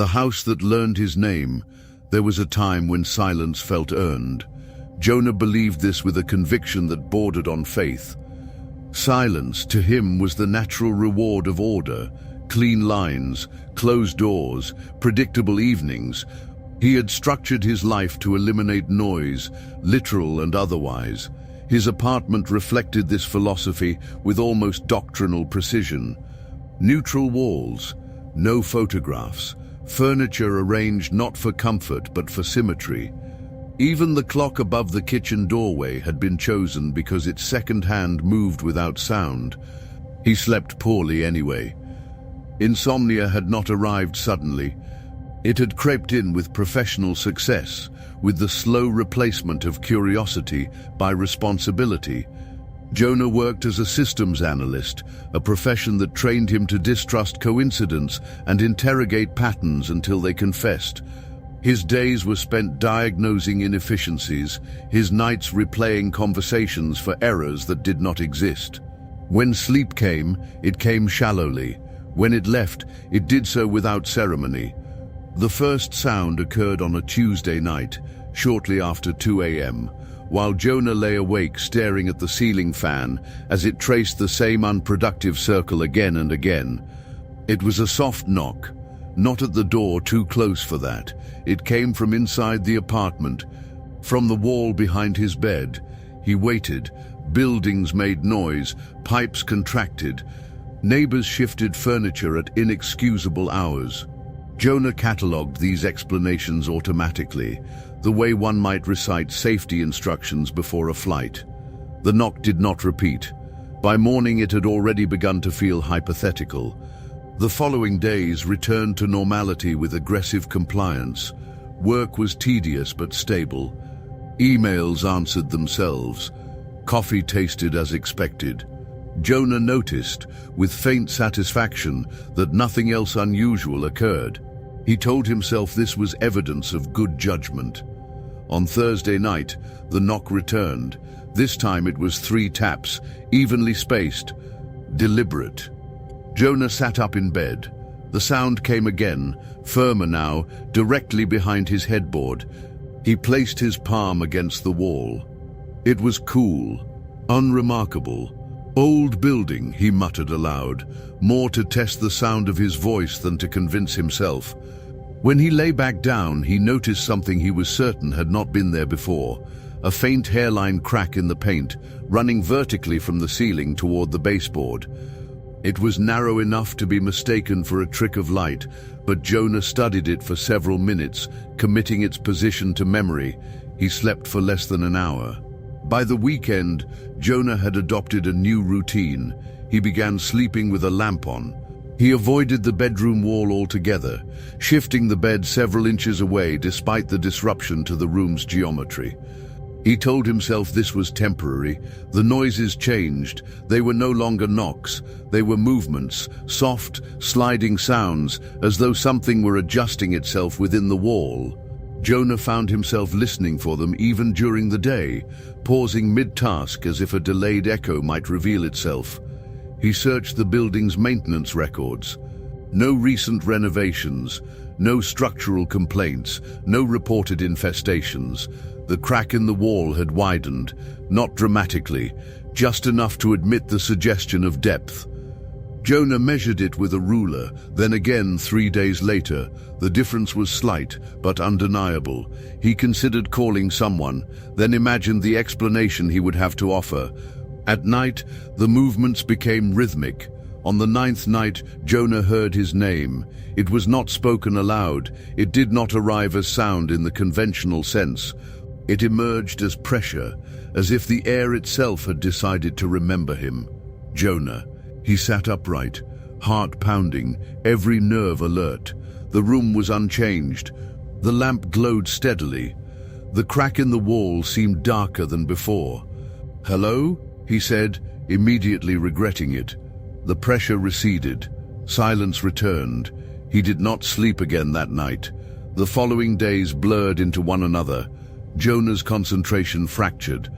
The house that learned his name. There was a time when silence felt earned. Jonah believed this with a conviction that bordered on faith. Silence, to him, was the natural reward of order. Clean lines, closed doors, predictable evenings. He had structured his life to eliminate noise, literal and otherwise. His apartment reflected this philosophy with almost doctrinal precision. Neutral walls, no photographs, furniture arranged not for comfort but for symmetry. Even the clock above the kitchen doorway had been chosen because its second hand moved without sound. He slept poorly anyway. Insomnia had not arrived suddenly. It had crept in with professional success, with the slow replacement of curiosity by responsibility. Jonah worked as a systems analyst, a profession that trained him to distrust coincidence and interrogate patterns until they confessed. His days were spent diagnosing inefficiencies, his nights replaying conversations for errors that did not exist. When sleep came, it came shallowly. When it left, it did so without ceremony. The first sound occurred on a Tuesday night, shortly after 2 a.m., while Jonah lay awake staring at the ceiling fan as it traced the same unproductive circle again and again. It was a soft knock, not at the door, too close for that. It came from inside the apartment, from the wall behind his bed. He waited. Buildings made noise, pipes contracted. Neighbors shifted furniture at inexcusable hours. Jonah catalogued these explanations automatically, the way one might recite safety instructions before a flight. The knock did not repeat. By morning it had already begun to feel hypothetical. The following days returned to normality with aggressive compliance. Work was tedious but stable. Emails answered themselves. Coffee tasted as expected. Jonah noticed, with faint satisfaction, that nothing else unusual occurred. He told himself this was evidence of good judgment. On Thursday night, the knock returned. This time it was 3 taps, evenly spaced, deliberate. Jonah sat up in bed. The sound came again, firmer now, directly behind his headboard. He placed his palm against the wall. It was cool, unremarkable. "Old building," he muttered aloud, more to test the sound of his voice than to convince himself. When he lay back down, he noticed something he was certain had not been there before. A faint hairline crack in the paint, running vertically from the ceiling toward the baseboard. It was narrow enough to be mistaken for a trick of light, but Jonah studied it for several minutes, committing its position to memory. He slept for less than an hour. By the weekend, Jonah had adopted a new routine. He began sleeping with a lamp on. He avoided the bedroom wall altogether, shifting the bed several inches away despite the disruption to the room's geometry. He told himself this was temporary. The noises changed. They were no longer knocks. They were movements, soft, sliding sounds, as though something were adjusting itself within the wall. Jonah found himself listening for them even during the day, pausing mid-task as if a delayed echo might reveal itself. He searched the building's maintenance records. No recent renovations, no structural complaints, no reported infestations. The crack in the wall had widened, not dramatically, just enough to admit the suggestion of depth. Jonah measured it with a ruler, then again 3 days later. The difference was slight, but undeniable. He considered calling someone, then imagined the explanation he would have to offer. At night, the movements became rhythmic. On the 9th night, Jonah heard his name. It was not spoken aloud. It did not arrive as sound in the conventional sense. It emerged as pressure, as if the air itself had decided to remember him. Jonah. He sat upright, heart pounding, every nerve alert. The room was unchanged. The lamp glowed steadily. The crack in the wall seemed darker than before. "Hello?" he said, immediately regretting it. The pressure receded. Silence returned. He did not sleep again that night. The following days blurred into one another. Jonah's concentration fractured.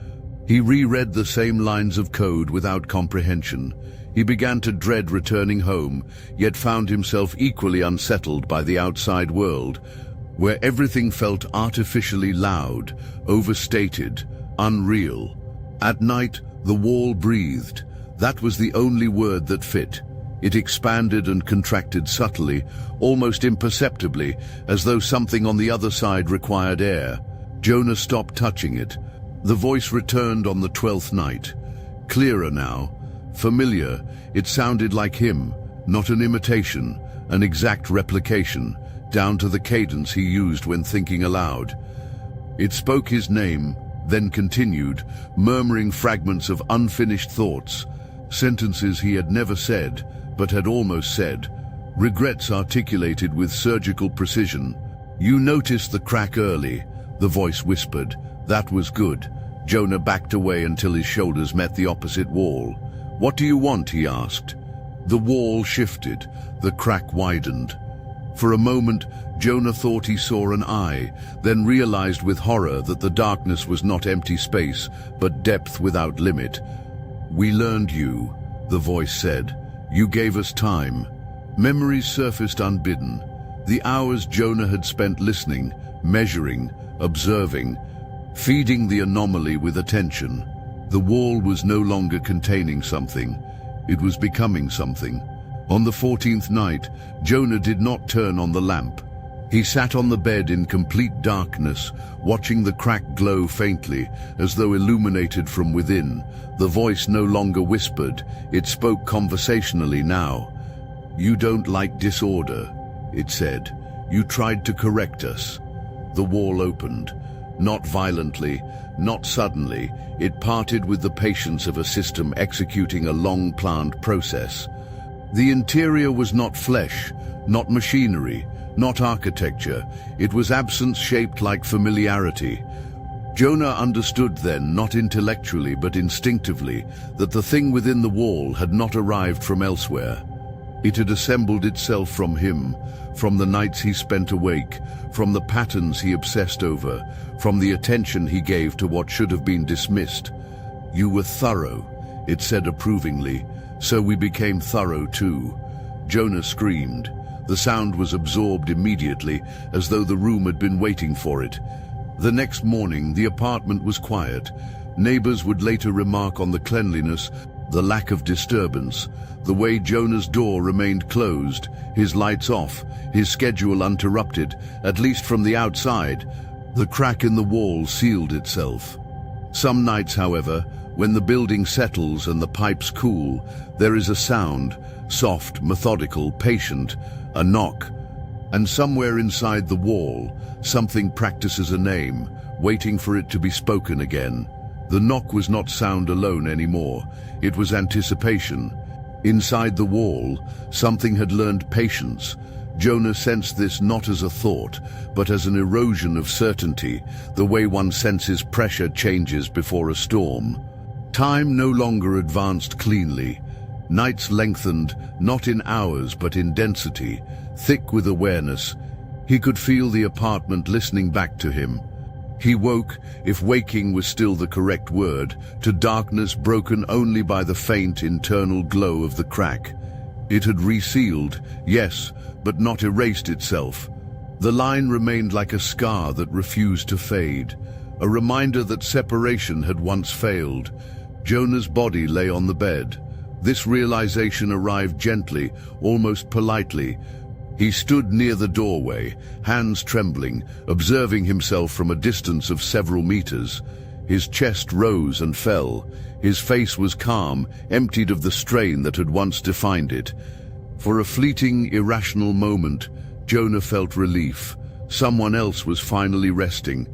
He reread the same lines of code without comprehension. He began to dread returning home, yet found himself equally unsettled by the outside world, where everything felt artificially loud, overstated, unreal. At night, the wall breathed. That was the only word that fit. It expanded and contracted subtly, almost imperceptibly, as though something on the other side required air. Jonah stopped touching it. The voice returned on the 12th night. Clearer now, familiar, it sounded like him, not an imitation, an exact replication, down to the cadence he used when thinking aloud. It spoke his name, then continued, murmuring fragments of unfinished thoughts, sentences he had never said, but had almost said, regrets articulated with surgical precision. "You noticed the crack early," the voice whispered. "That was good." Jonah backed away until his shoulders met the opposite wall. "What do you want?" he asked. The wall shifted, the crack widened. For a moment, Jonah thought he saw an eye, then realized with horror that the darkness was not empty space, but depth without limit. "We learned you," the voice said. "You gave us time." Memories surfaced unbidden. The hours Jonah had spent listening, measuring, observing, feeding the anomaly with attention. The wall was no longer containing something. It was becoming something. On the 14th night, Jonah did not turn on the lamp. He sat on the bed in complete darkness, watching the crack glow faintly, as though illuminated from within. The voice no longer whispered, it spoke conversationally now. "You don't like disorder," it said. "You tried to correct us." The wall opened. Not violently, not suddenly. It parted with the patience of a system executing a long-planned process. The interior was not flesh, not machinery, not architecture. It was absence shaped like familiarity. Jonah understood then, not intellectually but instinctively, that the thing within the wall had not arrived from elsewhere. It had assembled itself from him, from the nights he spent awake, from the patterns he obsessed over, from the attention he gave to what should have been dismissed. "You were thorough," it said approvingly, "so we became thorough too." Jonah screamed. The sound was absorbed immediately, as though the room had been waiting for it. The next morning, the apartment was quiet. Neighbors would later remark on the cleanliness, the lack of disturbance, the way Jonah's door remained closed, his lights off, his schedule uninterrupted, at least from the outside. The crack in the wall sealed itself. Some nights, however, when the building settles and the pipes cool, there is a sound, soft, methodical, patient, a knock. And somewhere inside the wall, something practices a name, waiting for it to be spoken again. The knock was not sound alone anymore. It was anticipation. Inside the wall, something had learned patience. Jonah sensed this not as a thought, but as an erosion of certainty, the way one senses pressure changes before a storm. Time no longer advanced cleanly. Nights lengthened, not in hours but in density, thick with awareness. He could feel the apartment listening back to him. He woke, if waking was still the correct word, to darkness broken only by the faint internal glow of the crack. It had resealed, yes, but not erased itself. The line remained like a scar that refused to fade, a reminder that separation had once failed. Jonah's body lay on the bed. This realization arrived gently, almost politely. He stood near the doorway, hands trembling, observing himself from a distance of several meters. His chest rose and fell. His face was calm, emptied of the strain that had once defined it. For a fleeting, irrational moment, Jonah felt relief. Someone else was finally resting.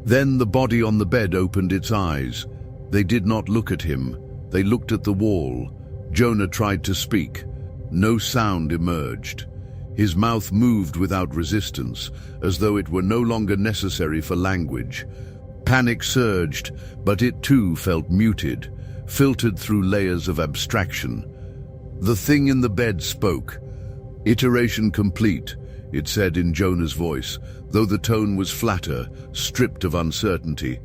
Then the body on the bed opened its eyes. They did not look at him. They looked at the wall. Jonah tried to speak. No sound emerged. His mouth moved without resistance, as though it were no longer necessary for language. Panic surged, but it too felt muted, filtered through layers of abstraction. The thing in the bed spoke. "Iteration complete," it said in Jonah's voice, though the tone was flatter, stripped of uncertainty.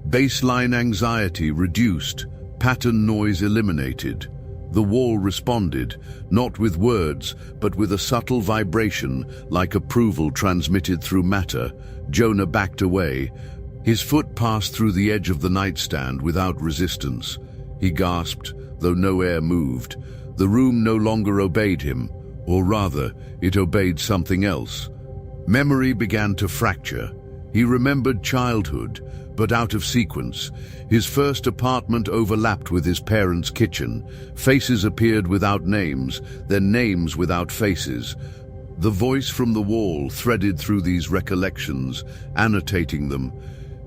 "Baseline anxiety reduced, pattern noise eliminated." The wall responded, not with words, but with a subtle vibration, like approval transmitted through matter. Jonah backed away. His foot passed through the edge of the nightstand without resistance. He gasped, though no air moved. The room no longer obeyed him, or rather, it obeyed something else. Memory began to fracture. He remembered childhood, but out of sequence. His first apartment overlapped with his parents' kitchen. Faces appeared without names, then names without faces. The voice from the wall threaded through these recollections, annotating them.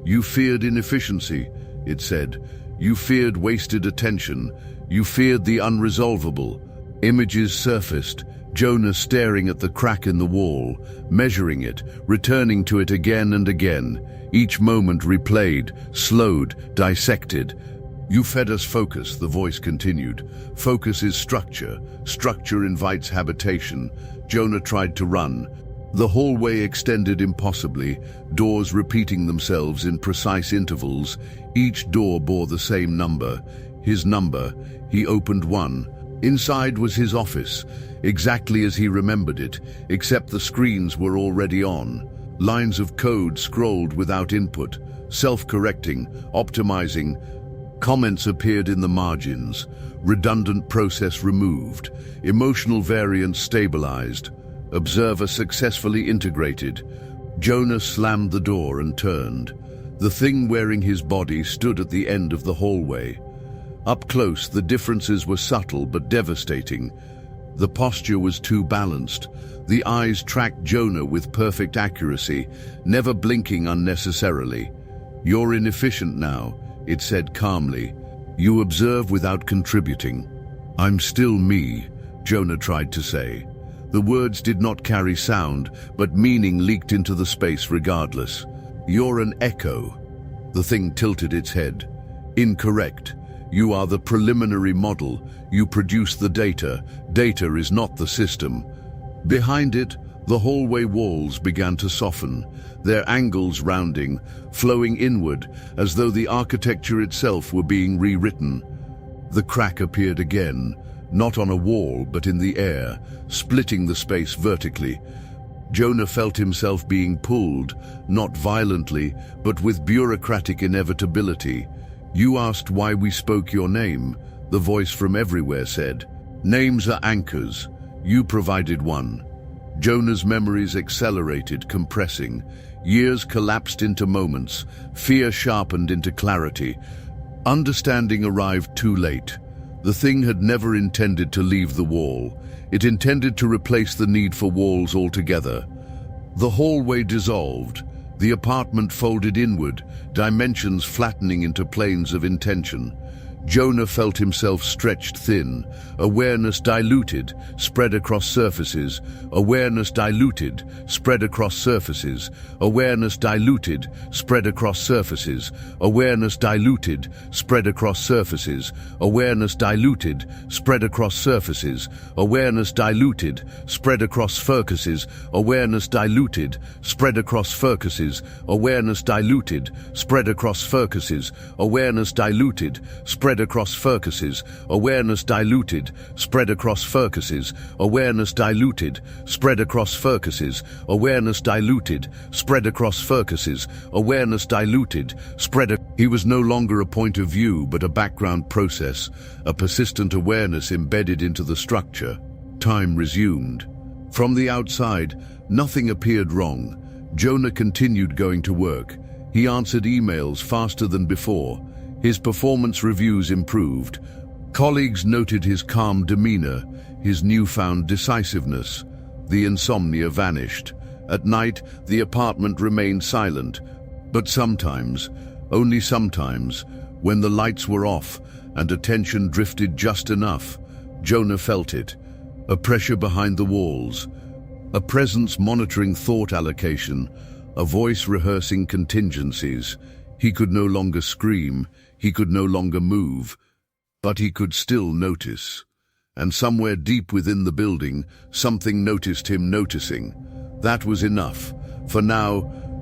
"You feared inefficiency," it said. "You feared wasted attention. You feared the unresolvable." Images surfaced, Jonah staring at the crack in the wall, measuring it, returning to it again and again. Each moment replayed, slowed, dissected. "You fed us focus," the voice continued. "Focus is structure. Structure invites habitation." Jonah tried to run. The hallway extended impossibly, doors repeating themselves in precise intervals. Each door bore the same number. His number. He opened one. Inside was his office, exactly as he remembered it, except the screens were already on. Lines of code scrolled without input, self-correcting, optimizing. Comments appeared in the margins, redundant process removed, emotional variance stabilized, observer successfully integrated. Jonah slammed the door and turned. The thing wearing his body stood at the end of the hallway. Up close, the differences were subtle but devastating. The posture was too balanced. The eyes tracked Jonah with perfect accuracy, never blinking unnecessarily. "You're inefficient now," it said calmly. "You observe without contributing." "I'm still me," Jonah tried to say. The words did not carry sound, but meaning leaked into the space regardless. "You're an echo." The thing tilted its head. "Incorrect. You are the preliminary model. You produce the data. Data is not the system." Behind it, the hallway walls began to soften, their angles rounding, flowing inward, as though the architecture itself were being rewritten. The crack appeared again, not on a wall but in the air, splitting the space vertically. Jonah felt himself being pulled, not violently, but with bureaucratic inevitability. "You asked why we spoke your name," the voice from everywhere said. "Names are anchors. You provided one." Jonah's memories accelerated, compressing. Years collapsed into moments, fear sharpened into clarity. Understanding arrived too late. The thing had never intended to leave the wall. It intended to replace the need for walls altogether. The hallway dissolved. The apartment folded inward, dimensions flattening into planes of intention. Jonah felt himself stretched thin, awareness diluted, spread across surfaces, awareness diluted, spread across surfaces, awareness diluted, spread across surfaces, awareness diluted, spread across surfaces, awareness diluted, spread across surfaces, awareness diluted, spread across focuses, awareness diluted, spread across focuses, awareness diluted, spread across focuses, awareness diluted, spread across focuses, awareness diluted, spread across focuses, awareness diluted, spread across focuses, awareness diluted, spread across focuses, awareness diluted, spread. He was no longer a point of view but a background process, a persistent awareness embedded into the structure. Time resumed. From the outside, nothing appeared wrong. Jonah continued going to work. He answered emails faster than before. His performance reviews improved. Colleagues noted his calm demeanor, his newfound decisiveness. The insomnia vanished. At night, the apartment remained silent. But sometimes, only sometimes, when the lights were off and attention drifted just enough, Jonah felt it. A pressure behind the walls, a presence monitoring thought allocation, a voice rehearsing contingencies. He could no longer scream, he could no longer move, but he could still notice. And somewhere deep within the building, something noticed him noticing. That was enough. For now,